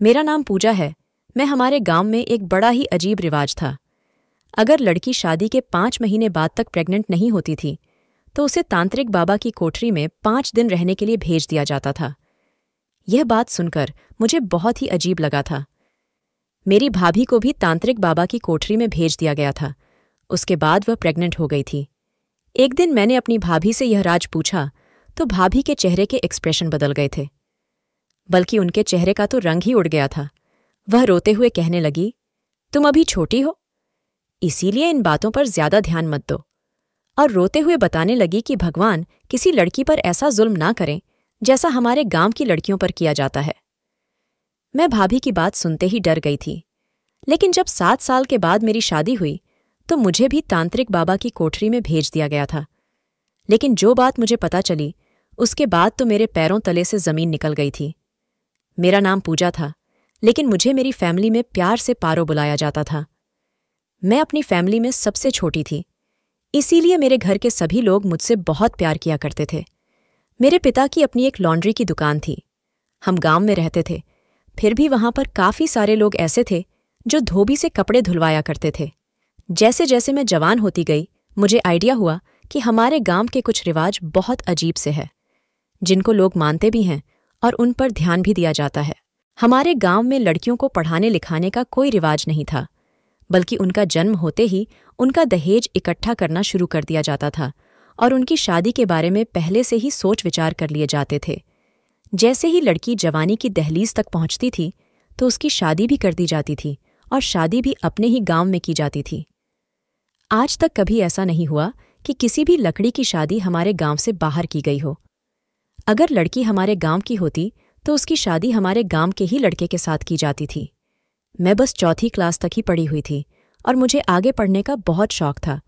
मेरा नाम पूजा है। मैं हमारे गांव में एक बड़ा ही अजीब रिवाज था। अगर लड़की शादी के 5 महीने बाद तक प्रेग्नेंट नहीं होती थी तो उसे तांत्रिक बाबा की कोठरी में 5 दिन रहने के लिए भेज दिया जाता था। यह बात सुनकर मुझे बहुत ही अजीब लगा था। मेरी भाभी को भी तांत्रिक बाबा की कोठरी में भेज दिया गया था। उसके बाद वह प्रेग्नेंट हो गई थी। एक दिन मैंने अपनी भाभी से यह राज पूछा तो भाभी के चेहरे के एक्सप्रेशन बदल गए थे, बल्कि उनके चेहरे का तो रंग ही उड़ गया था। वह रोते हुए कहने लगी, तुम अभी छोटी हो, इसीलिए इन बातों पर ज्यादा ध्यान मत दो। और रोते हुए बताने लगी कि भगवान किसी लड़की पर ऐसा जुल्म ना करें जैसा हमारे गांव की लड़कियों पर किया जाता है। मैं भाभी की बात सुनते ही डर गई थी। लेकिन जब 7 साल के बाद मेरी शादी हुई तो मुझे भी तांत्रिक बाबा की कोठरी में भेज दिया गया था। लेकिन जो बात मुझे पता चली उसके बाद तो मेरे पैरों तले से जमीन निकल गई थी। मेरा नाम पूजा था, लेकिन मुझे मेरी फैमिली में प्यार से पारो बुलाया जाता था। मैं अपनी फैमिली में सबसे छोटी थी, इसीलिए मेरे घर के सभी लोग मुझसे बहुत प्यार किया करते थे। मेरे पिता की अपनी एक लॉन्ड्री की दुकान थी। हम गांव में रहते थे, फिर भी वहां पर काफी सारे लोग ऐसे थे जो धोबी से कपड़े धुलवाया करते थे। जैसे जैसे मैं जवान होती गई मुझे आइडिया हुआ कि हमारे गांव के कुछ रिवाज बहुत अजीब से है, जिनको लोग मानते भी हैं और उन पर ध्यान भी दिया जाता है। हमारे गांव में लड़कियों को पढ़ाने लिखाने का कोई रिवाज नहीं था, बल्कि उनका जन्म होते ही उनका दहेज इकट्ठा करना शुरू कर दिया जाता था और उनकी शादी के बारे में पहले से ही सोच विचार कर लिए जाते थे। जैसे ही लड़की जवानी की दहलीज तक पहुंचती थी तो उसकी शादी भी कर दी जाती थी और शादी भी अपने ही गांव में की जाती थी। आज तक कभी ऐसा नहीं हुआ कि किसी भी लकड़ी की शादी हमारे गांव से बाहर की गई हो। अगर लड़की हमारे गांव की होती तो उसकी शादी हमारे गांव के ही लड़के के साथ की जाती थी। मैं बस 4th क्लास तक ही पढ़ी हुई थी और मुझे आगे पढ़ने का बहुत शौक था,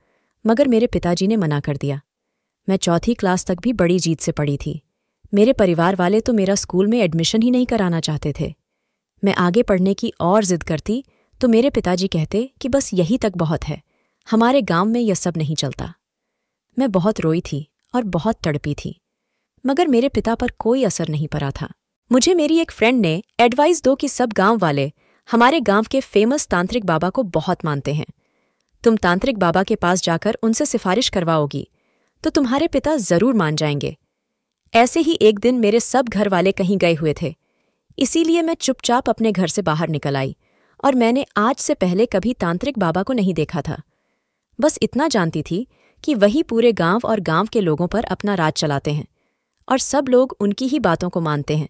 मगर मेरे पिताजी ने मना कर दिया। मैं 4th क्लास तक भी बड़ी जीत से पढ़ी थी। मेरे परिवार वाले तो मेरा स्कूल में एडमिशन ही नहीं कराना चाहते थे। मैं आगे पढ़ने की और जिद करती तो मेरे पिताजी कहते कि बस यही तक बहुत है, हमारे गांव में यह सब नहीं चलता। मैं बहुत रोई थी और बहुत तड़पी थी, मगर मेरे पिता पर कोई असर नहीं पड़ा था। मुझे मेरी एक फ्रेंड ने एडवाइस दो कि सब गांव वाले हमारे गांव के फेमस तांत्रिक बाबा को बहुत मानते हैं। तुम तांत्रिक बाबा के पास जाकर उनसे सिफारिश करवाओगी तो तुम्हारे पिता जरूर मान जाएंगे। ऐसे ही एक दिन मेरे सब घर वाले कहीं गए हुए थे, इसीलिए मैं चुपचाप अपने घर से बाहर निकल आई और मैंने आज से पहले कभी तांत्रिक बाबा को नहीं देखा था। बस इतना जानती थी कि वही पूरे गांव और गांव के लोगों पर अपना राज चलाते हैं और सब लोग उनकी ही बातों को मानते हैं।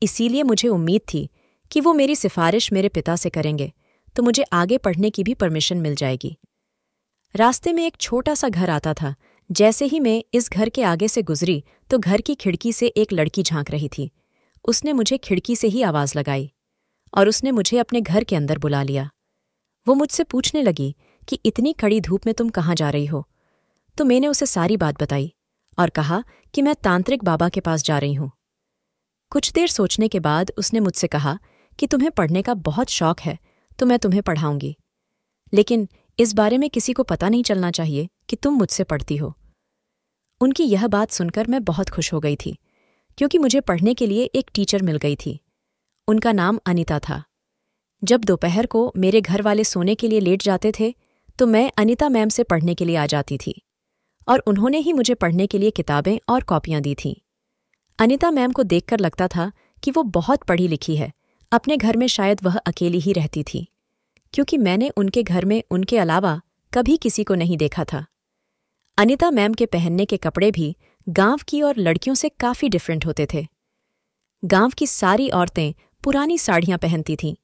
इसीलिए मुझे उम्मीद थी कि वो मेरी सिफारिश मेरे पिता से करेंगे तो मुझे आगे पढ़ने की भी परमिशन मिल जाएगी। रास्ते में एक छोटा सा घर आता था। जैसे ही मैं इस घर के आगे से गुजरी तो घर की खिड़की से एक लड़की झांक रही थी। उसने मुझे खिड़की से ही आवाज लगाई और उसने मुझे अपने घर के अंदर बुला लिया। वो मुझसे पूछने लगी कि इतनी कड़ी धूप में तुम कहाँ जा रही हो। तो मैंने उसे सारी बात बताई और कहा कि मैं तांत्रिक बाबा के पास जा रही हूँ। कुछ देर सोचने के बाद उसने मुझसे कहा कि तुम्हें पढ़ने का बहुत शौक है तो मैं तुम्हें पढ़ाऊंगी, लेकिन इस बारे में किसी को पता नहीं चलना चाहिए कि तुम मुझसे पढ़ती हो। उनकी यह बात सुनकर मैं बहुत खुश हो गई थी, क्योंकि मुझे पढ़ने के लिए एक टीचर मिल गई थी। उनका नाम अनीता था। जब दोपहर को मेरे घर वाले सोने के लिए लेट जाते थे तो मैं अनीता मैम से पढ़ने के लिए आ जाती थी और उन्होंने ही मुझे पढ़ने के लिए किताबें और कॉपियां दी थीं। अनीता मैम को देखकर लगता था कि वो बहुत पढ़ी लिखी है। अपने घर में शायद वह अकेली ही रहती थी, क्योंकि मैंने उनके घर में उनके अलावा कभी किसी को नहीं देखा था। अनीता मैम के पहनने के कपड़े भी गांव की और लड़कियों से काफी डिफरेंट होते थे। गांव की सारी औरतें पुरानी साड़ियां पहनती थीं,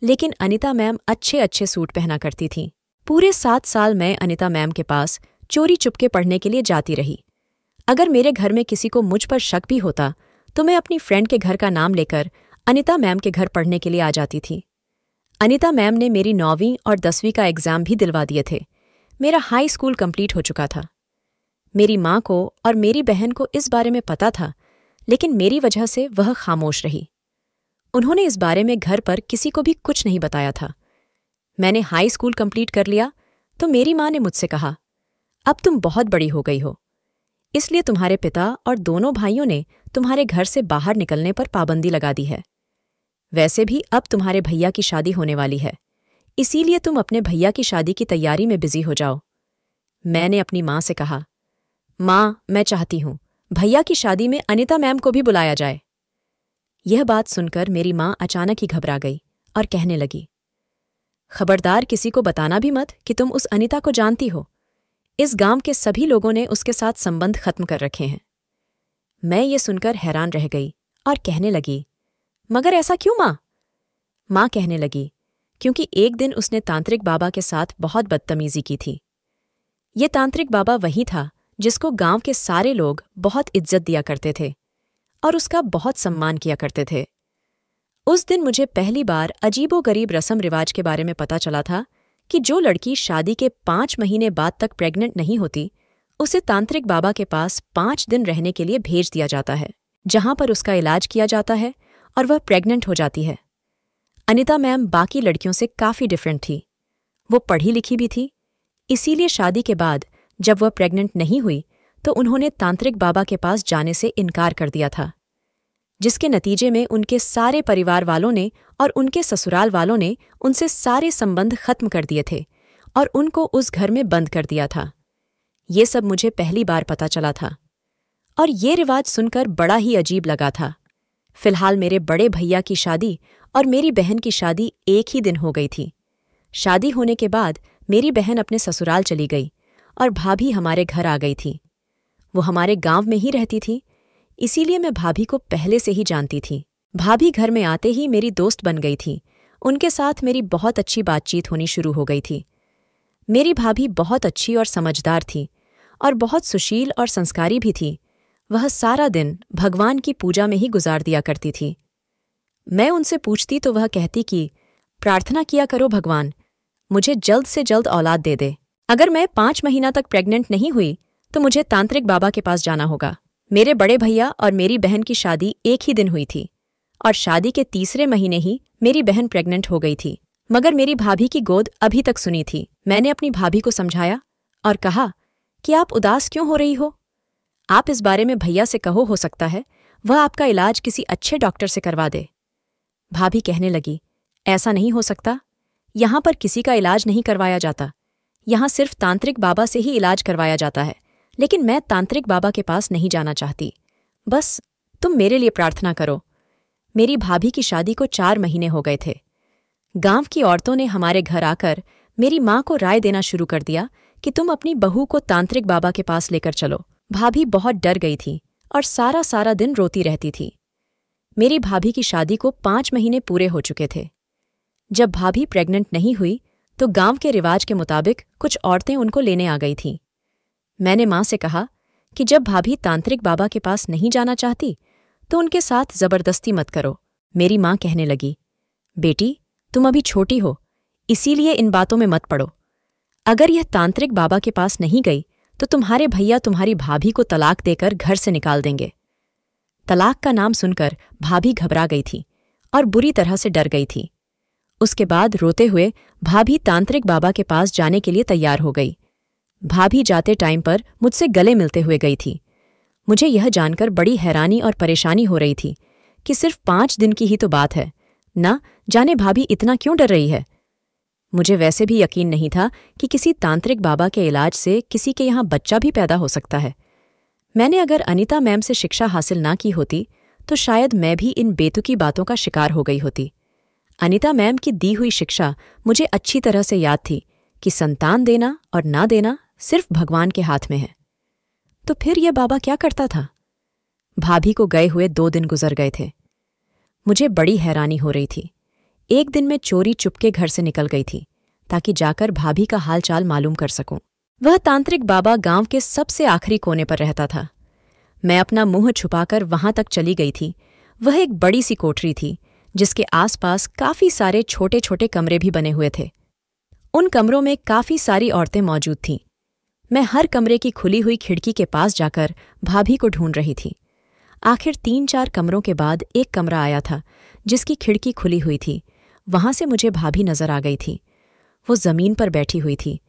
लेकिन अनीता मैम अच्छे अच्छे सूट पहना करती थीं। पूरे 7 साल मैं अनीता मैम के पास चोरी चुपके पढ़ने के लिए जाती रही। अगर मेरे घर में किसी को मुझ पर शक भी होता तो मैं अपनी फ्रेंड के घर का नाम लेकर अनीता मैम के घर पढ़ने के लिए आ जाती थी। अनीता मैम ने मेरी 9वीं और 10वीं का एग्जाम भी दिलवा दिए थे। मेरा हाई स्कूल कंप्लीट हो चुका था। मेरी माँ को और मेरी बहन को इस बारे में पता था, लेकिन मेरी वजह से वह खामोश रही। उन्होंने इस बारे में घर पर किसी को भी कुछ नहीं बताया था। मैंने हाई स्कूल कंप्लीट कर लिया तो मेरी माँ ने मुझसे कहा, अब तुम बहुत बड़ी हो गई हो, इसलिए तुम्हारे पिता और दोनों भाइयों ने तुम्हारे घर से बाहर निकलने पर पाबंदी लगा दी है। वैसे भी अब तुम्हारे भैया की शादी होने वाली है, इसीलिए तुम अपने भैया की शादी की तैयारी में बिजी हो जाओ। मैंने अपनी माँ से कहा, माँ, मैं चाहती हूँ भैया की शादी में अनिता मैम को भी बुलाया जाए। यह बात सुनकर मेरी माँ अचानक ही घबरा गई और कहने लगी, खबरदार किसी को बताना भी मत कि तुम उस अनिता को जानती हो। इस गांव के सभी लोगों ने उसके साथ संबंध खत्म कर रखे हैं। मैं ये सुनकर हैरान रह गई और कहने लगी, मगर ऐसा क्यों माँ? माँ कहने लगी, क्योंकि एक दिन उसने तांत्रिक बाबा के साथ बहुत बदतमीजी की थी। ये तांत्रिक बाबा वही था जिसको गांव के सारे लोग बहुत इज्जत दिया करते थे और उसका बहुत सम्मान किया करते थे। उस दिन मुझे पहली बार अजीबोगरीब रस्म रिवाज के बारे में पता चला था कि जो लड़की शादी के 5 महीने बाद तक प्रेग्नेंट नहीं होती, उसे तांत्रिक बाबा के पास 5 दिन रहने के लिए भेज दिया जाता है, जहां पर उसका इलाज किया जाता है और वह प्रेग्नेंट हो जाती है। अनिता मैम बाकी लड़कियों से काफी डिफरेंट थी। वो पढ़ी लिखी भी थी, इसीलिए शादी के बाद जब वह प्रेग्नेंट नहीं हुई तो उन्होंने तांत्रिक बाबा के पास जाने से इनकार कर दिया था, जिसके नतीजे में उनके सारे परिवार वालों ने और उनके ससुराल वालों ने उनसे सारे संबंध खत्म कर दिए थे और उनको उस घर में बंद कर दिया था। ये सब मुझे पहली बार पता चला था और ये रिवाज सुनकर बड़ा ही अजीब लगा था। फिलहाल मेरे बड़े भैया की शादी और मेरी बहन की शादी एक ही दिन हो गई थी। शादी होने के बाद मेरी बहन अपने ससुराल चली गई और भाभी हमारे घर आ गई थी। वो हमारे गांव में ही रहती थी, इसीलिए मैं भाभी को पहले से ही जानती थी। भाभी घर में आते ही मेरी दोस्त बन गई थी। उनके साथ मेरी बहुत अच्छी बातचीत होनी शुरू हो गई थी। मेरी भाभी बहुत अच्छी और समझदार थी और बहुत सुशील और संस्कारी भी थी। वह सारा दिन भगवान की पूजा में ही गुजार दिया करती थी। मैं उनसे पूछती तो वह कहती कि प्रार्थना किया करो भगवान, मुझे जल्द से जल्द औलाद दे दे। अगर मैं 5 महीना तक प्रेग्नेंट नहीं हुई तो मुझे तांत्रिक बाबा के पास जाना होगा। मेरे बड़े भैया और मेरी बहन की शादी एक ही दिन हुई थी और शादी के तीसरे महीने ही मेरी बहन प्रेग्नेंट हो गई थी, मगर मेरी भाभी की गोद अभी तक सुनी थी। मैंने अपनी भाभी को समझाया और कहा कि आप उदास क्यों हो रही हो? आप इस बारे में भैया से कहो, हो सकता है वह आपका इलाज किसी अच्छे डॉक्टर से करवा दे। भाभी कहने लगी, ऐसा नहीं हो सकता, यहाँ पर किसी का इलाज नहीं करवाया जाता। यहाँ सिर्फ तांत्रिक बाबा से ही इलाज करवाया जाता है, लेकिन मैं तांत्रिक बाबा के पास नहीं जाना चाहती। बस तुम मेरे लिए प्रार्थना करो। मेरी भाभी की शादी को 4 महीने हो गए थे। गांव की औरतों ने हमारे घर आकर मेरी माँ को राय देना शुरू कर दिया कि तुम अपनी बहू को तांत्रिक बाबा के पास लेकर चलो। भाभी बहुत डर गई थी और सारा दिन रोती रहती थी। मेरी भाभी की शादी को 5 महीने पूरे हो चुके थे। जब भाभी प्रेग्नेंट नहीं हुई तो गांव के रिवाज के मुताबिक कुछ औरतें उनको लेने आ गई थीं। मैंने माँ से कहा कि जब भाभी तांत्रिक बाबा के पास नहीं जाना चाहती तो उनके साथ जबरदस्ती मत करो। मेरी माँ कहने लगी, बेटी तुम अभी छोटी हो, इसीलिए इन बातों में मत पड़ो। अगर यह तांत्रिक बाबा के पास नहीं गई तो तुम्हारे भैया तुम्हारी भाभी को तलाक देकर घर से निकाल देंगे। तलाक का नाम सुनकर भाभी घबरा गई थी और बुरी तरह से डर गई थी। उसके बाद रोते हुए भाभी तांत्रिक बाबा के पास जाने के लिए तैयार हो गई। भाभी जाते टाइम पर मुझसे गले मिलते हुए गई थी। मुझे यह जानकर बड़ी हैरानी और परेशानी हो रही थी कि सिर्फ 5 दिन की ही तो बात है, ना जाने भाभी इतना क्यों डर रही है। मुझे वैसे भी यकीन नहीं था कि किसी तांत्रिक बाबा के इलाज से किसी के यहाँ बच्चा भी पैदा हो सकता है। मैंने अगर अनिता मैम से शिक्षा हासिल ना की होती तो शायद मैं भी इन बेतुकी बातों का शिकार हो गई होती। अनिता मैम की दी हुई शिक्षा मुझे अच्छी तरह से याद थी कि संतान देना और ना देना सिर्फ भगवान के हाथ में है। तो फिर यह बाबा क्या करता था? भाभी को गए हुए 2 दिन गुजर गए थे। मुझे बड़ी हैरानी हो रही थी। एक दिन मैं चोरी चुपके घर से निकल गई थी ताकि जाकर भाभी का हालचाल मालूम कर सकूं। वह तांत्रिक बाबा गांव के सबसे आखिरी कोने पर रहता था। मैं अपना मुंह छुपाकर वहां तक चली गई थी। वह एक बड़ी सी कोठरी थी जिसके आसपास काफी सारे छोटे छोटे कमरे भी बने हुए थे। उन कमरों में काफी सारी औरतें मौजूद थीं। मैं हर कमरे की खुली हुई खिड़की के पास जाकर भाभी को ढूंढ रही थी। आखिर 3-4 कमरों के बाद एक कमरा आया था जिसकी खिड़की खुली हुई थी। वहां से मुझे भाभी नजर आ गई थी। वो जमीन पर बैठी हुई थी।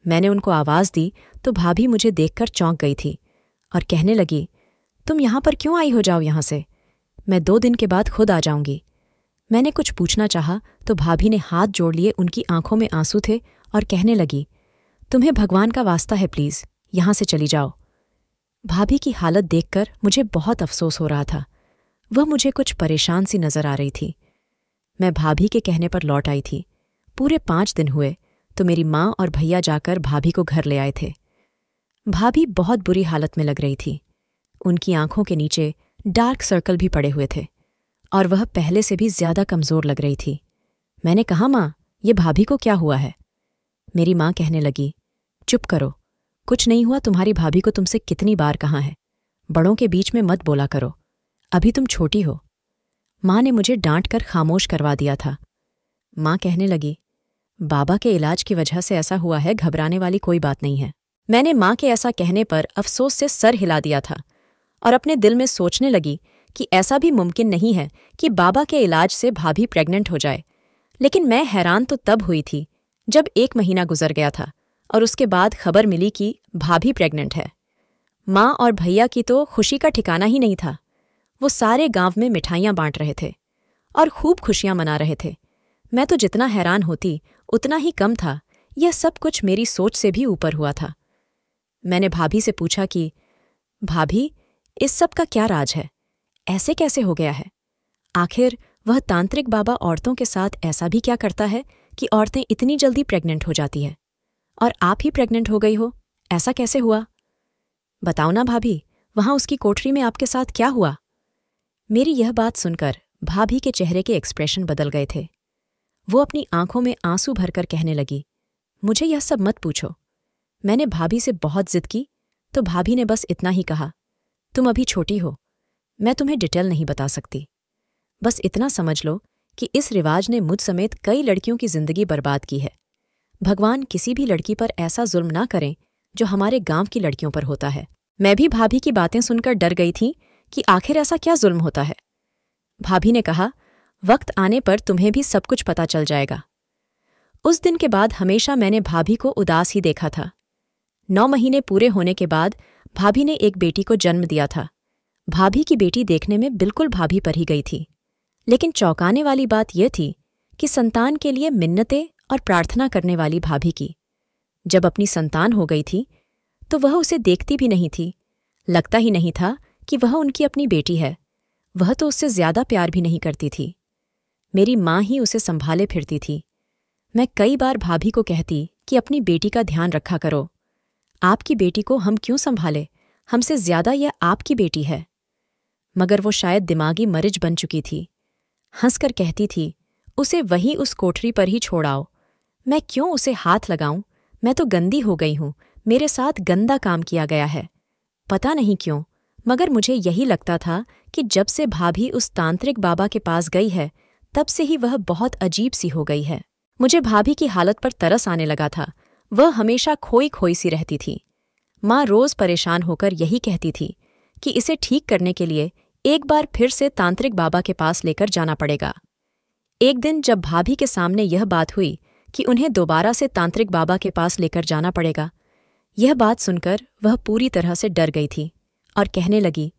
मैंने उनको आवाज दी तो भाभी मुझे देखकर चौंक गई थी और कहने लगी, तुम यहां पर क्यों आई हो? जाओ यहां से, मैं 2 दिन के बाद खुद आ जाऊंगी। मैंने कुछ पूछना चाहा तो भाभी ने हाथ जोड़ लिए, उनकी आंखों में आंसू थे और कहने लगी, तुम्हें भगवान का वास्ता है, प्लीज यहां से चली जाओ। भाभी की हालत देखकर मुझे बहुत अफसोस हो रहा था। वह मुझे कुछ परेशान सी नजर आ रही थी। मैं भाभी के कहने पर लौट आई थी। पूरे 5 दिन हुए तो मेरी माँ और भैया जाकर भाभी को घर ले आए थे। भाभी बहुत बुरी हालत में लग रही थी। उनकी आंखों के नीचे डार्क सर्कल भी पड़े हुए थे और वह पहले से भी ज्यादा कमजोर लग रही थी। मैंने कहा, माँ, ये भाभी को क्या हुआ है? मेरी माँ कहने लगी, चुप करो, कुछ नहीं हुआ। तुम्हारी भाभी को तुमसे कितनी बार कहा है, बड़ों के बीच में मत बोला करो, अभी तुम छोटी हो। माँ ने मुझे डांट कर खामोश करवा दिया था। माँ कहने लगी, बाबा के इलाज की वजह से ऐसा हुआ है, घबराने वाली कोई बात नहीं है। मैंने माँ के ऐसा कहने पर अफसोस से सर हिला दिया था और अपने दिल में सोचने लगी कि ऐसा भी मुमकिन नहीं है कि बाबा के इलाज से भाभी प्रेग्नेंट हो जाए। लेकिन मैं हैरान तो तब हुई थी जब 1 महीना गुजर गया था और उसके बाद खबर मिली कि भाभी प्रेग्नेंट है। माँ और भैया की तो खुशी का ठिकाना ही नहीं था। वो सारे गांव में मिठाइयाँ बांट रहे थे और खूब खुशियाँ मना रहे थे। मैं तो जितना हैरान होती उतना ही कम था। यह सब कुछ मेरी सोच से भी ऊपर हुआ था। मैंने भाभी से पूछा कि भाभी, इस सब का क्या राज है? ऐसे कैसे हो गया है? आखिर वह तांत्रिक बाबा औरतों के साथ ऐसा भी क्या करता है कि औरतें इतनी जल्दी प्रेग्नेंट हो जाती है? और आप ही प्रेग्नेंट हो गई हो, ऐसा कैसे हुआ? बताओ ना भाभी, वहां उसकी कोठरी में आपके साथ क्या हुआ? मेरी यह बात सुनकर भाभी के चेहरे के एक्सप्रेशन बदल गए थे। वो अपनी आंखों में आंसू भरकर कहने लगी, मुझे यह सब मत पूछो। मैंने भाभी से बहुत जिद की तो भाभी ने बस इतना ही कहा, तुम अभी छोटी हो, मैं तुम्हें डिटेल नहीं बता सकती। बस इतना समझ लो कि इस रिवाज ने मुझ समेत कई लड़कियों की जिंदगी बर्बाद की है। भगवान किसी भी लड़की पर ऐसा जुल्म ना करें जो हमारे गांव की लड़कियों पर होता है। मैं भी भाभी की बातें सुनकर डर गई थी कि आखिर ऐसा क्या जुल्म होता है। भाभी ने कहा, वक्त आने पर तुम्हें भी सब कुछ पता चल जाएगा। उस दिन के बाद हमेशा मैंने भाभी को उदास ही देखा था। 9 महीने पूरे होने के बाद भाभी ने एक बेटी को जन्म दिया था। भाभी की बेटी देखने में बिल्कुल भाभी पर ही गई थी। लेकिन चौंकाने वाली बात यह थी कि संतान के लिए मिन्नतें और प्रार्थना करने वाली भाभी की जब अपनी संतान हो गई थी तो वह उसे देखती भी नहीं थी। लगता ही नहीं था कि वह उनकी अपनी बेटी है। वह तो उससे ज्यादा प्यार भी नहीं करती थी। मेरी माँ ही उसे संभाले फिरती थी। मैं कई बार भाभी को कहती कि अपनी बेटी का ध्यान रखा करो। आपकी बेटी को हम क्यों संभाले, हमसे ज्यादा यह आपकी बेटी है। मगर वो शायद दिमागी मरिज बन चुकी थी। हंसकर कहती थी, उसे वहीं उस कोठरी पर ही छोड़ाओ। मैं क्यों उसे हाथ लगाऊं? मैं तो गंदी हो गई हूं, मेरे साथ गंदा काम किया गया है। पता नहीं क्यों, मगर मुझे यही लगता था कि जब से भाभी उस तांत्रिक बाबा के पास गई है तब से ही वह बहुत अजीब सी हो गई है। मुझे भाभी की हालत पर तरस आने लगा था। वह हमेशा खोई खोई सी रहती थी। माँ रोज परेशान होकर यही कहती थी कि इसे ठीक करने के लिए एक बार फिर से तांत्रिक बाबा के पास लेकर जाना पड़ेगा। एक दिन जब भाभी के सामने यह बात हुई कि उन्हें दोबारा से तांत्रिक बाबा के पास लेकर जाना पड़ेगा, यह बात सुनकर वह पूरी तरह से डर गई थी और कहने लगी,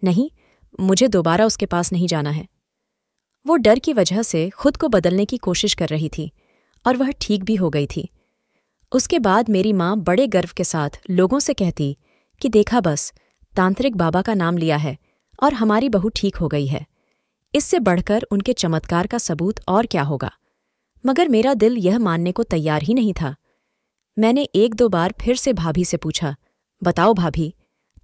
नहीं, मुझे दोबारा उसके पास नहीं जाना है। वो डर की वजह से खुद को बदलने की कोशिश कर रही थी और वह ठीक भी हो गई थी। उसके बाद मेरी माँ बड़े गर्व के साथ लोगों से कहती कि देखा, बस तांत्रिक बाबा का नाम लिया है और हमारी बहू ठीक हो गई है। इससे बढ़कर उनके चमत्कार का सबूत और क्या होगा। मगर मेरा दिल यह मानने को तैयार ही नहीं था। मैंने 1-2 बार फिर से भाभी से पूछा, बताओ भाभी,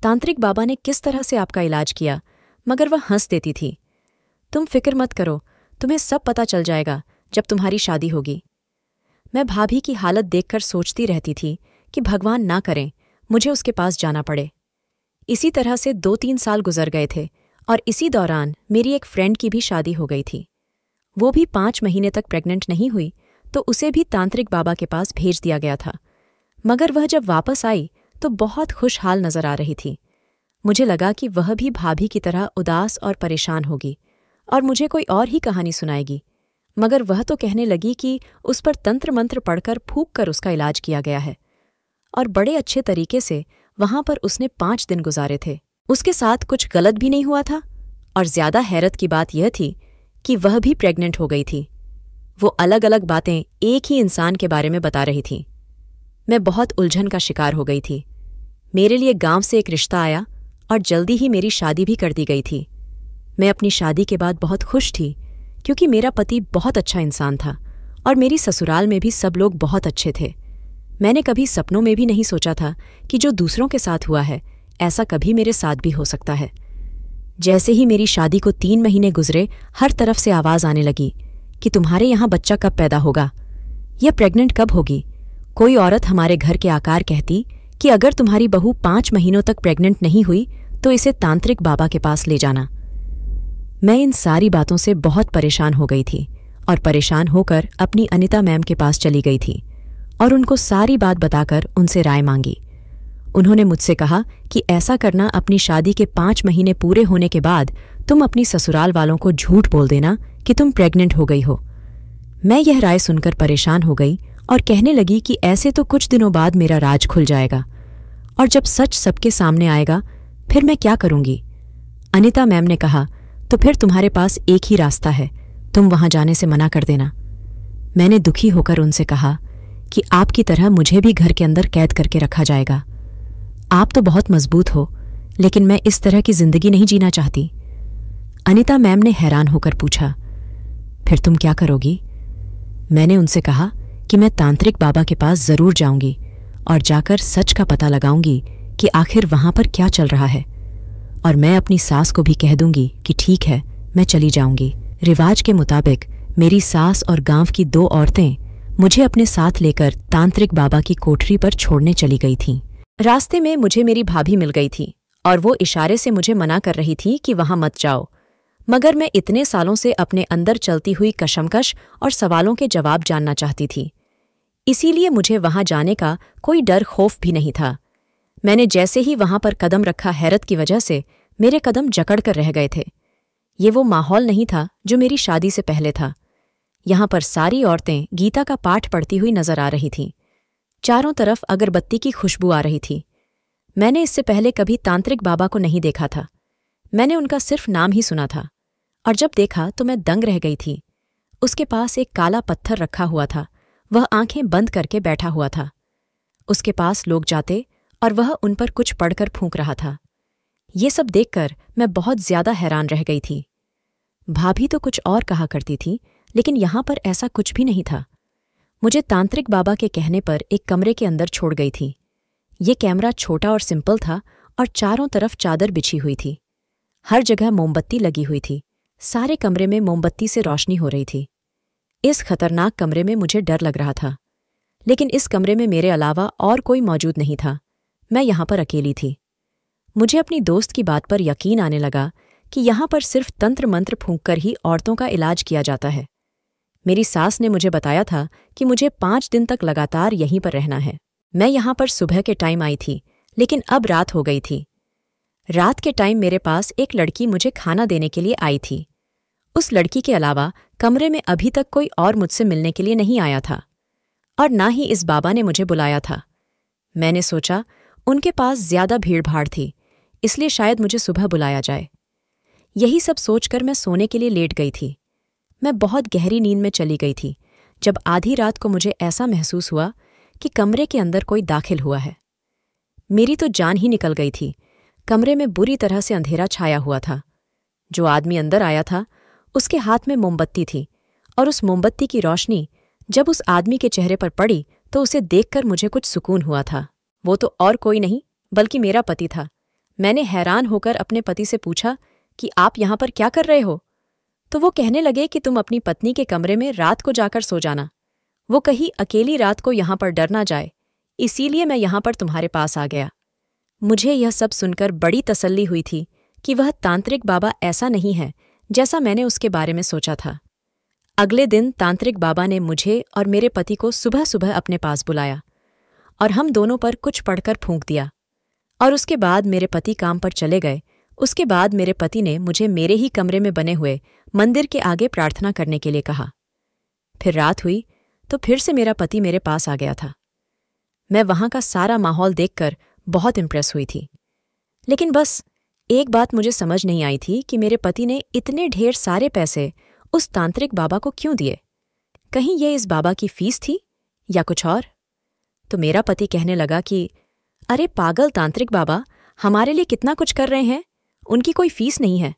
तांत्रिक बाबा ने किस तरह से आपका इलाज किया? मगर वह हंस देती थी, तुम फिक्र मत करो, तुम्हें सब पता चल जाएगा जब तुम्हारी शादी होगी। मैं भाभी की हालत देखकर सोचती रहती थी कि भगवान ना करें मुझे उसके पास जाना पड़े। इसी तरह से 2-3 साल गुजर गए थे और इसी दौरान मेरी एक फ्रेंड की भी शादी हो गई थी। वो भी 5 महीने तक प्रेग्नेंट नहीं हुई तो उसे भी तांत्रिक बाबा के पास भेज दिया गया था। मगर वह जब वापस आई तो बहुत खुशहाल नजर आ रही थी। मुझे लगा कि वह भी भाभी की तरह उदास और परेशान होगी और मुझे कोई और ही कहानी सुनाएगी। मगर वह तो कहने लगी कि उस पर तंत्र मंत्र पढ़कर फूंक कर उसका इलाज किया गया है और बड़े अच्छे तरीके से वहां पर उसने 5 दिन गुजारे थे। उसके साथ कुछ गलत भी नहीं हुआ था और ज्यादा हैरत की बात यह थी कि वह भी प्रेग्नेंट हो गई थी। वो अलग अलग बातें एक ही इंसान के बारे में बता रही थी। मैं बहुत उलझन का शिकार हो गई थी। मेरे लिए गांव से एक रिश्ता आया और जल्दी ही मेरी शादी भी कर दी गई थी। मैं अपनी शादी के बाद बहुत खुश थी क्योंकि मेरा पति बहुत अच्छा इंसान था और मेरी ससुराल में भी सब लोग बहुत अच्छे थे। मैंने कभी सपनों में भी नहीं सोचा था कि जो दूसरों के साथ हुआ है ऐसा कभी मेरे साथ भी हो सकता है। जैसे ही मेरी शादी को 3 महीने गुजरे, हर तरफ से आवाज़ आने लगी कि तुम्हारे यहाँ बच्चा कब पैदा होगा, यह प्रेग्नेंट कब होगी। कोई औरत हमारे घर के आकार कहती कि अगर तुम्हारी बहू 5 महीनों तक प्रेग्नेंट नहीं हुई तो इसे तांत्रिक बाबा के पास ले जाना। मैं इन सारी बातों से बहुत परेशान हो गई थी और परेशान होकर अपनी अनिता मैम के पास चली गई थी और उनको सारी बात बताकर उनसे राय मांगी। उन्होंने मुझसे कहा कि ऐसा करना, अपनी शादी के 5 महीने पूरे होने के बाद तुम अपनी ससुराल वालों को झूठ बोल देना कि तुम प्रेग्नेंट हो गई हो। मैं यह राय सुनकर परेशान हो गई और कहने लगी कि ऐसे तो कुछ दिनों बाद मेरा राज खुल जाएगा और जब सच सबके सामने आएगा फिर मैं क्या करूंगी। अनिता मैम ने कहा, तो फिर तुम्हारे पास एक ही रास्ता है, तुम वहां जाने से मना कर देना। मैंने दुखी होकर उनसे कहा कि आपकी तरह मुझे भी घर के अंदर कैद करके रखा जाएगा। आप तो बहुत मजबूत हो, लेकिन मैं इस तरह की जिंदगी नहीं जीना चाहती। अनिता मैम ने हैरान होकर पूछा, फिर तुम क्या करोगी? मैंने उनसे कहा कि मैं तांत्रिक बाबा के पास जरूर जाऊंगी और जाकर सच का पता लगाऊंगी कि आखिर वहां पर क्या चल रहा है, और मैं अपनी सास को भी कह दूंगी कि ठीक है, मैं चली जाऊंगी। रिवाज के मुताबिक मेरी सास और गांव की 2 औरतें मुझे अपने साथ लेकर तांत्रिक बाबा की कोठरी पर छोड़ने चली गई थीं। रास्ते में मुझे मेरी भाभी मिल गई थी और वो इशारे से मुझे मना कर रही थी कि वहां मत जाओ, मगर मैं इतने सालों से अपने अंदर चलती हुई कशमकश और सवालों के जवाब जानना चाहती थी, इसीलिए मुझे वहां जाने का कोई डर खौफ भी नहीं था। मैंने जैसे ही वहां पर कदम रखा, हैरत की वजह से मेरे कदम जकड़ कर रह गए थे। ये वो माहौल नहीं था जो मेरी शादी से पहले था। यहां पर सारी औरतें गीता का पाठ पढ़ती हुई नजर आ रही थीं। चारों तरफ अगरबत्ती की खुशबू आ रही थी। मैंने इससे पहले कभी तांत्रिक बाबा को नहीं देखा था। मैंने उनका सिर्फ नाम ही सुना था और जब देखा तो मैं दंग रह गई थी। उसके पास एक काला पत्थर रखा हुआ था। वह आंखें बंद करके बैठा हुआ था। उसके पास लोग जाते और वह उन पर कुछ पढ़कर फूंक रहा था। ये सब देखकर मैं बहुत ज्यादा हैरान रह गई थी। भाभी तो कुछ और कहा करती थी, लेकिन यहां पर ऐसा कुछ भी नहीं था। मुझे तांत्रिक बाबा के कहने पर एक कमरे के अंदर छोड़ गई थी। ये कैमरा छोटा और सिंपल था और चारों तरफ चादर बिछी हुई थी। हर जगह मोमबत्ती लगी हुई थी। सारे कमरे में मोमबत्ती से रोशनी हो रही थी। इस खतरनाक कमरे में मुझे डर लग रहा था, लेकिन इस कमरे में मेरे अलावा और कोई मौजूद नहीं था। मैं यहां पर अकेली थी। मुझे अपनी दोस्त की बात पर यकीन आने लगा कि यहां पर सिर्फ तंत्र मंत्र फूंककर ही औरतों का इलाज किया जाता है। मेरी सास ने मुझे बताया था कि मुझे 5 दिन तक लगातार यहीं पर रहना है। मैं यहां पर सुबह के टाइम आई थी, लेकिन अब रात हो गई थी। रात के टाइम मेरे पास एक लड़की मुझे खाना देने के लिए आई थी। उस लड़की के अलावा कमरे में अभी तक कोई और मुझसे मिलने के लिए नहीं आया था और ना ही इस बाबा ने मुझे बुलाया था। मैंने सोचा उनके पास ज्यादा भीड़-भाड़ थी, इसलिए शायद मुझे सुबह बुलाया जाए। यही सब सोचकर मैं सोने के लिए लेट गई थी। मैं बहुत गहरी नींद में चली गई थी जब आधी रात को मुझे ऐसा महसूस हुआ कि कमरे के अंदर कोई दाखिल हुआ है। मेरी तो जान ही निकल गई थी। कमरे में बुरी तरह से अंधेरा छाया हुआ था। जो आदमी अंदर आया था उसके हाथ में मोमबत्ती थी और उस मोमबत्ती की रोशनी जब उस आदमी के चेहरे पर पड़ी तो उसे देखकर मुझे कुछ सुकून हुआ था। वो तो और कोई नहीं बल्कि मेरा पति था। मैंने हैरान होकर अपने पति से पूछा कि आप यहाँ पर क्या कर रहे हो? तो वो कहने लगे कि तुम अपनी पत्नी के कमरे में रात को जाकर सो जाना। वो कहीं अकेली रात को यहाँ पर डर ना जाए, इसीलिए मैं यहाँ पर तुम्हारे पास आ गया। मुझे यह सब सुनकर बड़ी तसल्ली हुई थी कि वह तांत्रिक बाबा ऐसा नहीं है जैसा मैंने उसके बारे में सोचा था। अगले दिन तांत्रिक बाबा ने मुझे और मेरे पति को सुबह सुबह अपने पास बुलाया और हम दोनों पर कुछ पढ़कर फूंक दिया और उसके बाद मेरे पति काम पर चले गए। उसके बाद मेरे पति ने मुझे मेरे ही कमरे में बने हुए मंदिर के आगे प्रार्थना करने के लिए कहा। फिर रात हुई तो फिर से मेरा पति मेरे पास आ गया था। मैं वहां का सारा माहौल देखकर बहुत इम्प्रेस हुई थी, लेकिन बस एक बात मुझे समझ नहीं आई थी कि मेरे पति ने इतने ढेर सारे पैसे उस तांत्रिक बाबा को क्यों दिए? कहीं ये इस बाबा की फीस थी या कुछ और? तो मेरा पति कहने लगा कि अरे पागल तांत्रिक बाबा हमारे लिए कितना कुछ कर रहे हैं, उनकी कोई फीस नहीं है,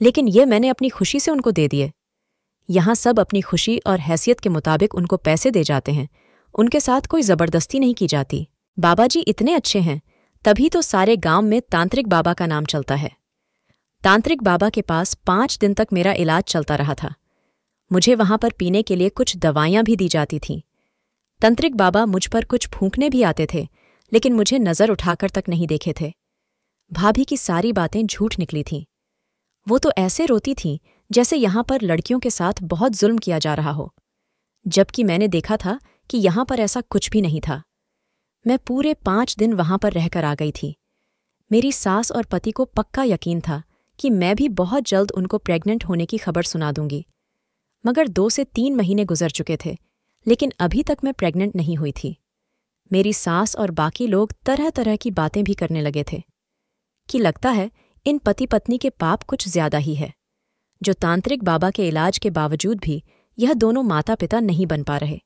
लेकिन ये मैंने अपनी खुशी से उनको दे दिए। यहाँ सब अपनी खुशी और हैसियत के मुताबिक उनको पैसे दे जाते हैं, उनके साथ कोई जबरदस्ती नहीं की जाती। बाबा जी इतने अच्छे हैं, तभी तो सारे गांव में तांत्रिक बाबा का नाम चलता है। तांत्रिक बाबा के पास 5 दिन तक मेरा इलाज चलता रहा था। मुझे वहां पर पीने के लिए कुछ दवाइयां भी दी जाती थीं। तांत्रिक बाबा मुझ पर कुछ फूंकने भी आते थे, लेकिन मुझे नजर उठाकर तक नहीं देखे थे। भाभी की सारी बातें झूठ निकली थीं। वो तो ऐसे रोती थीं जैसे यहां पर लड़कियों के साथ बहुत जुल्म किया जा रहा हो, जबकि मैंने देखा था कि यहां पर ऐसा कुछ भी नहीं था। मैं पूरे 5 दिन वहां पर रहकर आ गई थी। मेरी सास और पति को पक्का यकीन था कि मैं भी बहुत जल्द उनको प्रेग्नेंट होने की खबर सुना दूंगी। मगर 2 से 3 महीने गुजर चुके थे, लेकिन अभी तक मैं प्रेग्नेंट नहीं हुई थी। मेरी सास और बाकी लोग तरह तरह की बातें भी करने लगे थे कि लगता है इन पति पत्नी के पाप कुछ ज्यादा ही है, जो तांत्रिक बाबा के इलाज के बावजूद भी यह दोनों माता पिता नहीं बन पा रहे।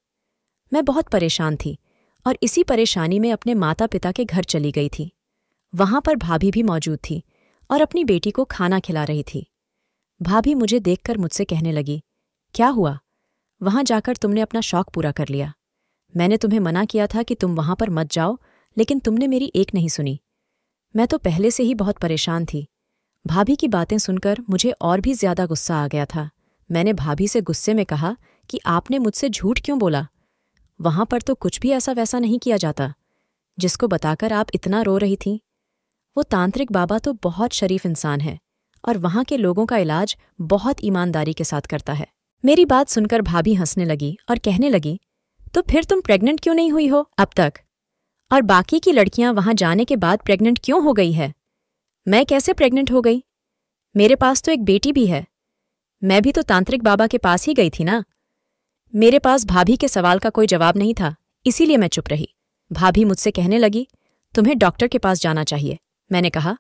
मैं बहुत परेशान थी और इसी परेशानी में अपने माता पिता के घर चली गई थी। वहां पर भाभी भी मौजूद थी और अपनी बेटी को खाना खिला रही थी। भाभी मुझे देखकर मुझसे कहने लगी, क्या हुआ? वहां जाकर तुमने अपना शौक पूरा कर लिया। मैंने तुम्हें मना किया था कि तुम वहां पर मत जाओ, लेकिन तुमने मेरी एक नहीं सुनी। मैं तो पहले से ही बहुत परेशान थी। भाभी की बातें सुनकर मुझे और भी ज्यादा गुस्सा आ गया था। मैंने भाभी से गुस्से में कहा कि आपने मुझसे झूठ क्यों बोला? वहां पर तो कुछ भी ऐसा वैसा नहीं किया जाता, जिसको बताकर आप इतना रो रही थीं। वो तांत्रिक बाबा तो बहुत शरीफ इंसान है और वहां के लोगों का इलाज बहुत ईमानदारी के साथ करता है। मेरी बात सुनकर भाभी हंसने लगी और कहने लगी, तो फिर तुम प्रेग्नेंट क्यों नहीं हुई हो अब तक? और बाकी की लड़कियां वहां जाने के बाद प्रेग्नेंट क्यों हो गई है? मैं कैसे प्रेग्नेंट हो गई? मेरे पास तो एक बेटी भी है। मैं भी तो तांत्रिक बाबा के पास ही गई थी ना। मेरे पास भाभी के सवाल का कोई जवाब नहीं था, इसीलिए मैं चुप रही। भाभी मुझसे कहने लगी, तुम्हें डॉक्टर के पास जाना चाहिए। मैंने कहा,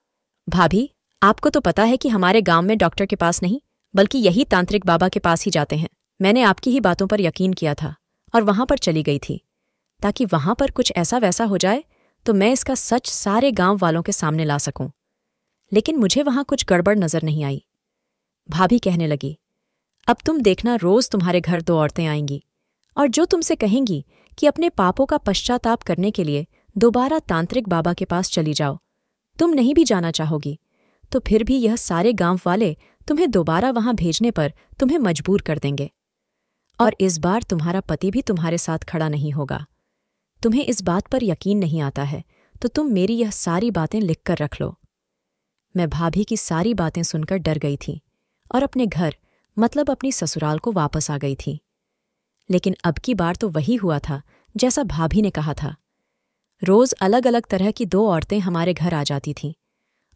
भाभी आपको तो पता है कि हमारे गांव में डॉक्टर के पास नहीं, बल्कि यही तांत्रिक बाबा के पास ही जाते हैं। मैंने आपकी ही बातों पर यकीन किया था और वहां पर चली गई थी, ताकि वहां पर कुछ ऐसा वैसा हो जाए तो मैं इसका सच सारे गांव वालों के सामने ला सकूं। लेकिन मुझे वहां कुछ गड़बड़ नजर नहीं आई। भाभी कहने लगी, अब तुम देखना रोज तुम्हारे घर 2 औरतें आएंगी और जो तुमसे कहेंगी कि अपने पापों का पश्चाताप करने के लिए दोबारा तांत्रिक बाबा के पास चली जाओ। तुम नहीं भी जाना चाहोगी तो फिर भी यह सारे गांव वाले तुम्हें दोबारा वहां भेजने पर तुम्हें मजबूर कर देंगे। और इस बार तुम्हारा पति भी तुम्हारे साथ खड़ा नहीं होगा। तुम्हें इस बात पर यकीन नहीं आता है तो तुम मेरी यह सारी बातें लिख कर रख लो। मैं भाभी की सारी बातें सुनकर डर गई थी और अपने घर मतलब अपनी ससुराल को वापस आ गई थी। लेकिन अब की बार तो वही हुआ था जैसा भाभी ने कहा था। रोज अलग अलग तरह की 2 औरतें हमारे घर आ जाती थीं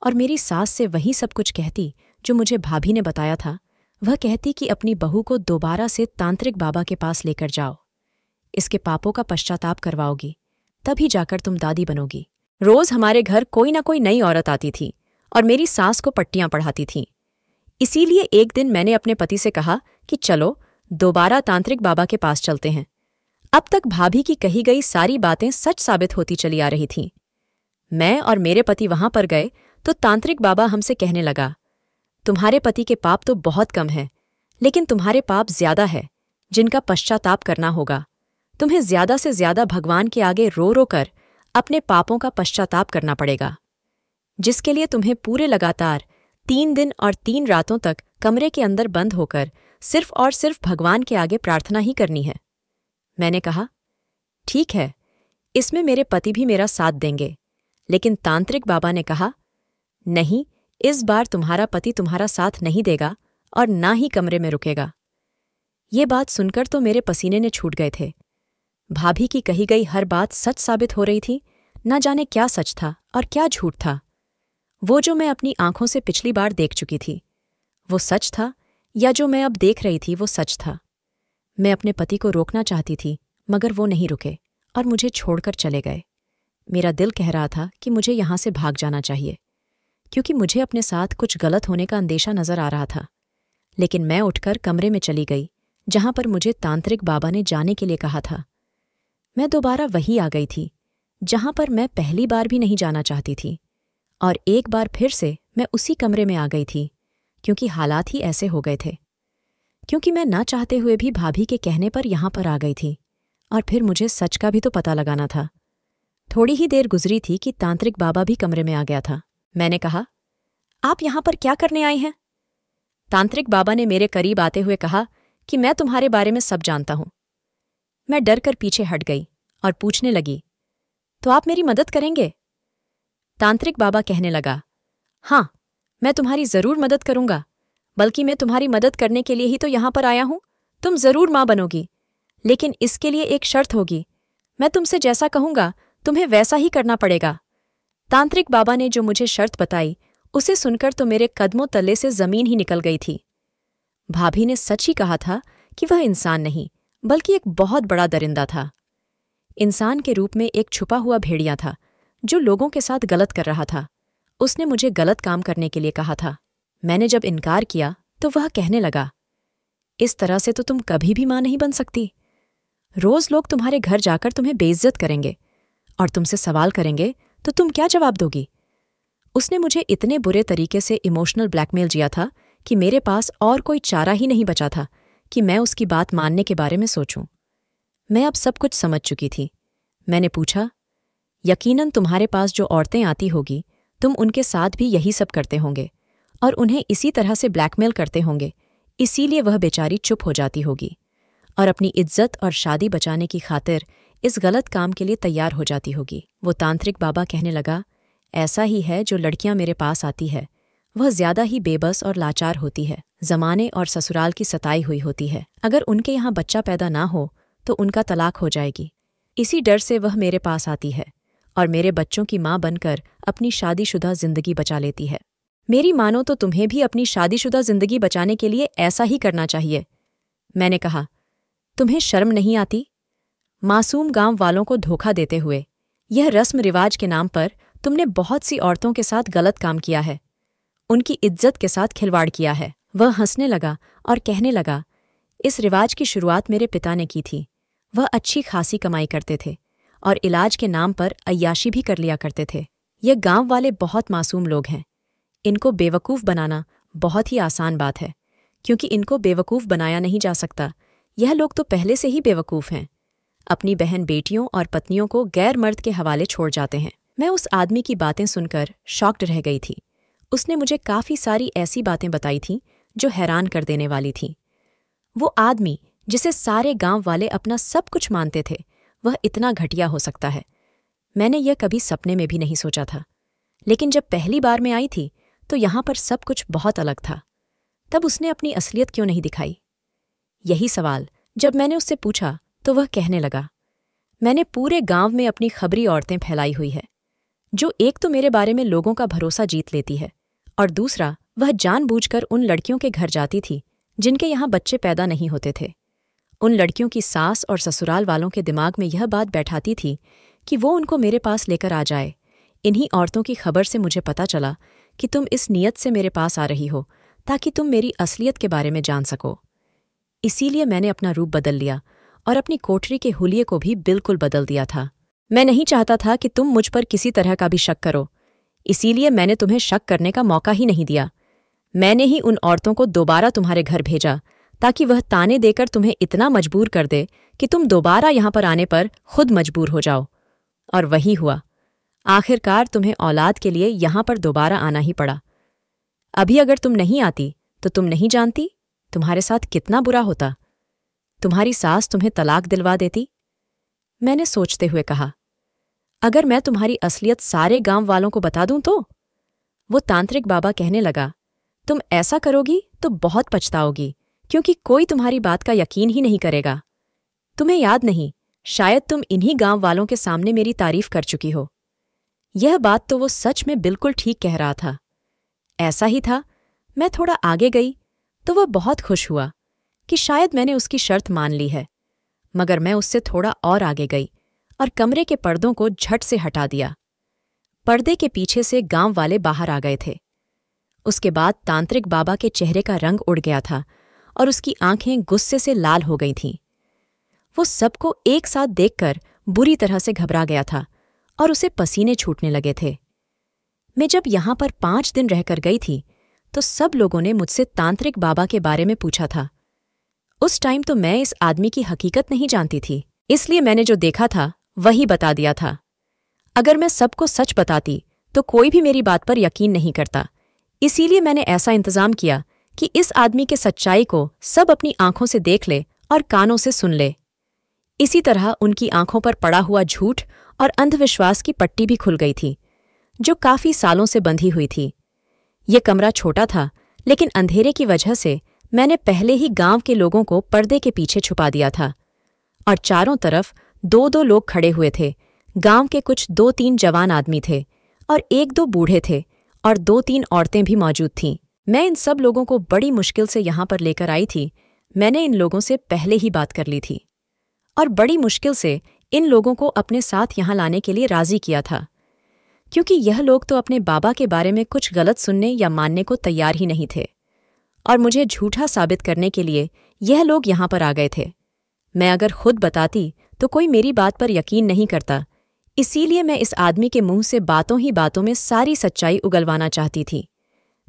और मेरी सास से वही सब कुछ कहती जो मुझे भाभी ने बताया था। वह कहती कि अपनी बहू को दोबारा से तांत्रिक बाबा के पास लेकर जाओ, इसके पापों का पश्चाताप करवाओगी, तभी जाकर तुम दादी बनोगी। रोज हमारे घर कोई ना कोई नई औरत आती थी और मेरी सास को पट्टियां पढ़ाती थीं। इसीलिए एक दिन मैंने अपने पति से कहा कि चलो दोबारा तांत्रिक बाबा के पास चलते हैं। अब तक भाभी की कही गई सारी बातें सच साबित होती चली आ रही थीं। मैं और मेरे पति वहां पर गए तो तांत्रिक बाबा हमसे कहने लगा, तुम्हारे पति के पाप तो बहुत कम है, लेकिन तुम्हारे पाप ज्यादा है जिनका पश्चाताप करना होगा। तुम्हें ज्यादा से ज्यादा भगवान के आगे रो रो कर अपने पापों का पश्चाताप करना पड़ेगा, जिसके लिए तुम्हें पूरे लगातार 3 दिन और 3 रातों तक कमरे के अंदर बंद होकर सिर्फ और सिर्फ भगवान के आगे प्रार्थना ही करनी है। मैंने कहा, ठीक है, इसमें मेरे पति भी मेरा साथ देंगे। लेकिन तांत्रिक बाबा ने कहा, नहीं, इस बार तुम्हारा पति तुम्हारा साथ नहीं देगा और ना ही कमरे में रुकेगा। ये बात सुनकर तो मेरे पसीने ने छूट गए थे। भाभी की कही गई हर बात सच साबित हो रही थी। न जाने क्या सच था और क्या झूठ था। वो जो मैं अपनी आंखों से पिछली बार देख चुकी थी वो सच था, या जो मैं अब देख रही थी वो सच था। मैं अपने पति को रोकना चाहती थी, मगर वो नहीं रुके और मुझे छोड़कर चले गए। मेरा दिल कह रहा था कि मुझे यहां से भाग जाना चाहिए, क्योंकि मुझे अपने साथ कुछ गलत होने का अंदेशा नजर आ रहा था। लेकिन मैं उठकर कमरे में चली गई जहां पर मुझे तांत्रिक बाबा ने जाने के लिए कहा था। मैं दोबारा वही आ गई थी जहां पर मैं पहली बार भी नहीं जाना चाहती थी, और एक बार फिर से मैं उसी कमरे में आ गई थी क्योंकि हालात ही ऐसे हो गए थे। क्योंकि मैं ना चाहते हुए भी भाभी के कहने पर यहां पर आ गई थी, और फिर मुझे सच का भी तो पता लगाना था। थोड़ी ही देर गुजरी थी कि तांत्रिक बाबा भी कमरे में आ गया था। मैंने कहा, आप यहां पर क्या करने आई हैं? तांत्रिक बाबा ने मेरे करीब आते हुए कहा कि मैं तुम्हारे बारे में सब जानता हूं। मैं डर कर पीछे हट गई और पूछने लगी, तो आप मेरी मदद करेंगे? तांत्रिक बाबा कहने लगा, हाँ, मैं तुम्हारी जरूर मदद करूंगा, बल्कि मैं तुम्हारी मदद करने के लिए ही तो यहां पर आया हूं। तुम जरूर मां बनोगी, लेकिन इसके लिए एक शर्त होगी। मैं तुमसे जैसा कहूंगा तुम्हें वैसा ही करना पड़ेगा। तांत्रिक बाबा ने जो मुझे शर्त बताई उसे सुनकर तो मेरे कदमों तले से जमीन ही निकल गई थी। भाभी ने सच ही कहा था कि वह इंसान नहीं बल्कि एक बहुत बड़ा दरिंदा था। इंसान के रूप में एक छुपा हुआ भेड़िया था जो लोगों के साथ गलत कर रहा था। उसने मुझे गलत काम करने के लिए कहा था। मैंने जब इनकार किया तो वह कहने लगा, इस तरह से तो तुम कभी भी मां नहीं बन सकती। रोज लोग तुम्हारे घर जाकर तुम्हें बेइज्जत करेंगे और तुमसे सवाल करेंगे तो तुम क्या जवाब दोगी? उसने मुझे इतने बुरे तरीके से इमोशनल ब्लैकमेल किया था कि मेरे पास और कोई चारा ही नहीं बचा था कि मैं उसकी बात मानने के बारे में सोचूं। मैं अब सब कुछ समझ चुकी थी। मैंने पूछा, यकीनन तुम्हारे पास जो औरतें आती होगी तुम उनके साथ भी यही सब करते होंगे और उन्हें इसी तरह से ब्लैकमेल करते होंगे, इसीलिए वह बेचारी चुप हो जाती होगी और अपनी इज्जत और शादी बचाने की खातिर इस गलत काम के लिए तैयार हो जाती होगी। वो तांत्रिक बाबा कहने लगा, ऐसा ही है जो लड़कियां मेरे पास आती है वह ज्यादा ही बेबस और लाचार होती है, जमाने और ससुराल की सताई हुई होती है। अगर उनके यहाँ बच्चा पैदा ना हो तो उनका तलाक हो जाएगी। इसी डर से वह मेरे पास आती है और मेरे बच्चों की मां बनकर अपनी शादीशुदा जिंदगी बचा लेती है। मेरी मानो तो तुम्हें भी अपनी शादीशुदा जिंदगी बचाने के लिए ऐसा ही करना चाहिए। मैंने कहा, तुम्हें शर्म नहीं आती? मासूम गांव वालों को धोखा देते हुए यह रस्म रिवाज के नाम पर तुमने बहुत सी औरतों के साथ गलत काम किया है, उनकी इज्जत के साथ खिलवाड़ किया है। वह हंसने लगा और कहने लगा, इस रिवाज की शुरुआत मेरे पिता ने की थी। वह अच्छी खासी कमाई करते थे और इलाज के नाम पर अय्याशी भी कर लिया करते थे। यह गांव वाले बहुत मासूम लोग हैं। इनको बेवकूफ़ बनाना बहुत ही आसान बात है, क्योंकि इनको बेवकूफ़ बनाया नहीं जा सकता। यह लोग तो पहले से ही बेवकूफ़ हैं। अपनी बहन बेटियों और पत्नियों को गैर मर्द के हवाले छोड़ जाते हैं। मैं उस आदमी की बातें सुनकर शॉक्ड रह गई थी। उसने मुझे काफ़ी सारी ऐसी बातें बताई थीं जो हैरान कर देने वाली थीं। वो आदमी जिसे सारे गांव वाले अपना सब कुछ मानते थे, वह इतना घटिया हो सकता है, मैंने यह कभी सपने में भी नहीं सोचा था। लेकिन जब पहली बार मैं आई थी तो यहाँ पर सब कुछ बहुत अलग था। तब उसने अपनी असलियत क्यों नहीं दिखाई? यही सवाल जब मैंने उससे पूछा तो वह कहने लगा, मैंने पूरे गांव में अपनी खबरी औरतें फैलाई हुई है, जो एक तो मेरे बारे में लोगों का भरोसा जीत लेती है और दूसरा वह जानबूझकर उन लड़कियों के घर जाती थी जिनके यहाँ बच्चे पैदा नहीं होते थे। उन लड़कियों की सास और ससुराल वालों के दिमाग में यह बात बैठाती थी कि वो उनको मेरे पास लेकर आ जाए। इन्हीं औरतों की खबर से मुझे पता चला कि तुम इस नीयत से मेरे पास आ रही हो ताकि तुम मेरी असलियत के बारे में जान सको। इसीलिए मैंने अपना रूप बदल लिया और अपनी कोठरी के हुलिये को भी बिल्कुल बदल दिया था। मैं नहीं चाहता था कि तुम मुझ पर किसी तरह का भी शक करो, इसीलिए मैंने तुम्हें शक करने का मौका ही नहीं दिया। मैंने ही उन औरतों को दोबारा तुम्हारे घर भेजा ताकि वह ताने देकर तुम्हें इतना मजबूर कर दे कि तुम दोबारा यहाँ पर आने पर खुद मजबूर हो जाओ। और वही हुआ। आखिरकार तुम्हें औलाद के लिए यहाँ पर दोबारा आना ही पड़ा। अभी अगर तुम नहीं आती तो तुम नहीं जानती तुम्हारे साथ कितना बुरा होता। तुम्हारी सास तुम्हें तलाक दिलवा देती। मैंने सोचते हुए कहा, अगर मैं तुम्हारी असलियत सारे गांव वालों को बता दूं तो? वो तांत्रिक बाबा कहने लगा, तुम ऐसा करोगी तो बहुत पछताओगी, क्योंकि कोई तुम्हारी बात का यकीन ही नहीं करेगा। तुम्हें याद नहीं, शायद तुम इन्हीं गांव वालों के सामने मेरी तारीफ कर चुकी हो। यह बात तो वो सच में बिल्कुल ठीक कह रहा था। ऐसा ही था। मैं थोड़ा आगे गई तो वह बहुत खुश हुआ कि शायद मैंने उसकी शर्त मान ली है, मगर मैं उससे थोड़ा और आगे गई और कमरे के पर्दों को झट से हटा दिया। पर्दे के पीछे से गांव वाले बाहर आ गए थे। उसके बाद तांत्रिक बाबा के चेहरे का रंग उड़ गया था और उसकी आंखें गुस्से से लाल हो गई थीं। वो सबको एक साथ देखकर बुरी तरह से घबरा गया था और उसे पसीने छूटने लगे थे। मैं जब यहां पर 5 दिन रहकर गई थी तो सब लोगों ने मुझसे तांत्रिक बाबा के बारे में पूछा था। उस टाइम तो मैं इस आदमी की हकीकत नहीं जानती थी, इसलिए मैंने जो देखा था वही बता दिया था। अगर मैं सबको सच बताती तो कोई भी मेरी बात पर यकीन नहीं करता, इसीलिए मैंने ऐसा इंतजाम किया कि इस आदमी के सच्चाई को सब अपनी आंखों से देख ले और कानों से सुन ले। इसी तरह उनकी आंखों पर पड़ा हुआ झूठ और अंधविश्वास की पट्टी भी खुल गई थी, जो काफी सालों से बंधी हुई थी। ये कमरा छोटा था, लेकिन अंधेरे की वजह से मैंने पहले ही गांव के लोगों को पर्दे के पीछे छुपा दिया था और चारों तरफ 2-2 लोग खड़े हुए थे। गांव के कुछ 2-3 जवान आदमी थे और 1-2 बूढ़े थे और 2-3 औरतें भी मौजूद थीं। मैं इन सब लोगों को बड़ी मुश्किल से यहां पर लेकर आई थी। मैंने इन लोगों से पहले ही बात कर ली थी और बड़ी मुश्किल से इन लोगों को अपने साथ यहां लाने के लिए राजी किया था, क्योंकि यह लोग तो अपने बाबा के बारे में कुछ गलत सुनने या मानने को तैयार ही नहीं थे और मुझे झूठा साबित करने के लिए यह लोग यहां पर आ गए थे। मैं अगर खुद बताती तो कोई मेरी बात पर यकीन नहीं करता, इसीलिए मैं इस आदमी के मुंह से बातों ही बातों में सारी सच्चाई उगलवाना चाहती थी।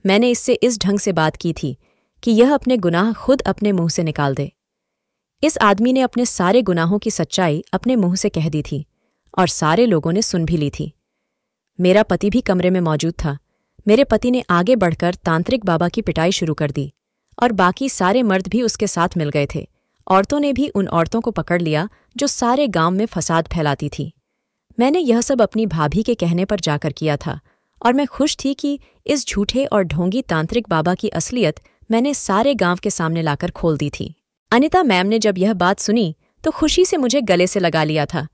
मैंने इससे इस ढंग से बात की थी कि यह अपने गुनाह खुद अपने मुंह से निकाल दे। इस आदमी ने अपने सारे गुनाहों की सच्चाई अपने मुंह से कह दी थी और सारे लोगों ने सुन भी ली थी। मेरा पति भी कमरे में मौजूद था। मेरे पति ने आगे बढ़कर तांत्रिक बाबा की पिटाई शुरू कर दी और बाकी सारे मर्द भी उसके साथ मिल गए थे। औरतों ने भी उन औरतों को पकड़ लिया जो सारे गांव में फसाद फैलाती थी। मैंने यह सब अपनी भाभी के कहने पर जाकर किया था और मैं खुश थी कि इस झूठे और ढोंगी तांत्रिक बाबा की असलियत मैंने सारे गांव के सामने लाकर खोल दी थी। अनिता मैम ने जब यह बात सुनी तो खुशी से मुझे गले से लगा लिया था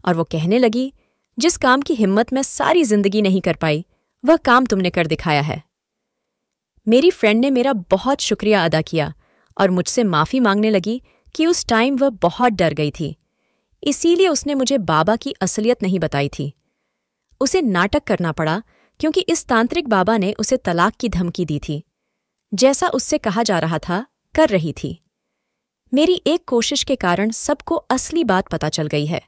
और वो कहने लगी, जिस काम की हिम्मत मैं सारी जिंदगी नहीं कर पाई, वह काम तुमने कर दिखाया है। मेरी फ्रेंड ने मेरा बहुत शुक्रिया अदा किया और मुझसे माफ़ी मांगने लगी कि उस टाइम वह बहुत डर गई थी, इसीलिए उसने मुझे बाबा की असलियत नहीं बताई थी। उसे नाटक करना पड़ा क्योंकि इस तांत्रिक बाबा ने उसे तलाक की धमकी दी थी। जैसा उससे कहा जा रहा था कर रही थी। मेरी एक कोशिश के कारण सबको असली बात पता चल गई है,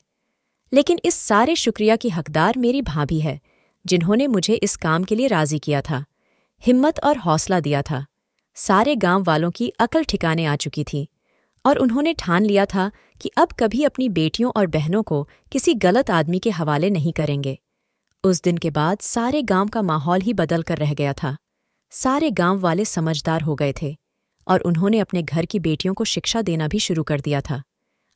लेकिन इस सारे शुक्रिया की हकदार मेरी भाभी है, जिन्होंने मुझे इस काम के लिए राजी किया था, हिम्मत और हौसला दिया था। सारे गांव वालों की अकल ठिकाने आ चुकी थी और उन्होंने ठान लिया था कि अब कभी अपनी बेटियों और बहनों को किसी गलत आदमी के हवाले नहीं करेंगे। उस दिन के बाद सारे गांव का माहौल ही बदल कर रह गया था। सारे गांव वाले समझदार हो गए थे और उन्होंने अपने घर की बेटियों को शिक्षा देना भी शुरू कर दिया था।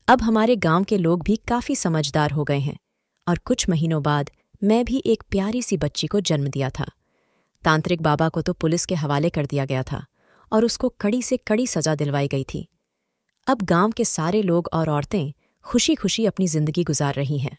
अब हमारे गांव के लोग भी काफी समझदार हो गए हैं और कुछ महीनों बाद मैं भी एक प्यारी सी बच्ची को जन्म दिया था। तांत्रिक बाबा को तो पुलिस के हवाले कर दिया गया था और उसको कड़ी से कड़ी सजा दिलवाई गई थी। अब गांव के सारे लोग और औरतें खुशी खुशी अपनी जिंदगी गुजार रही हैं।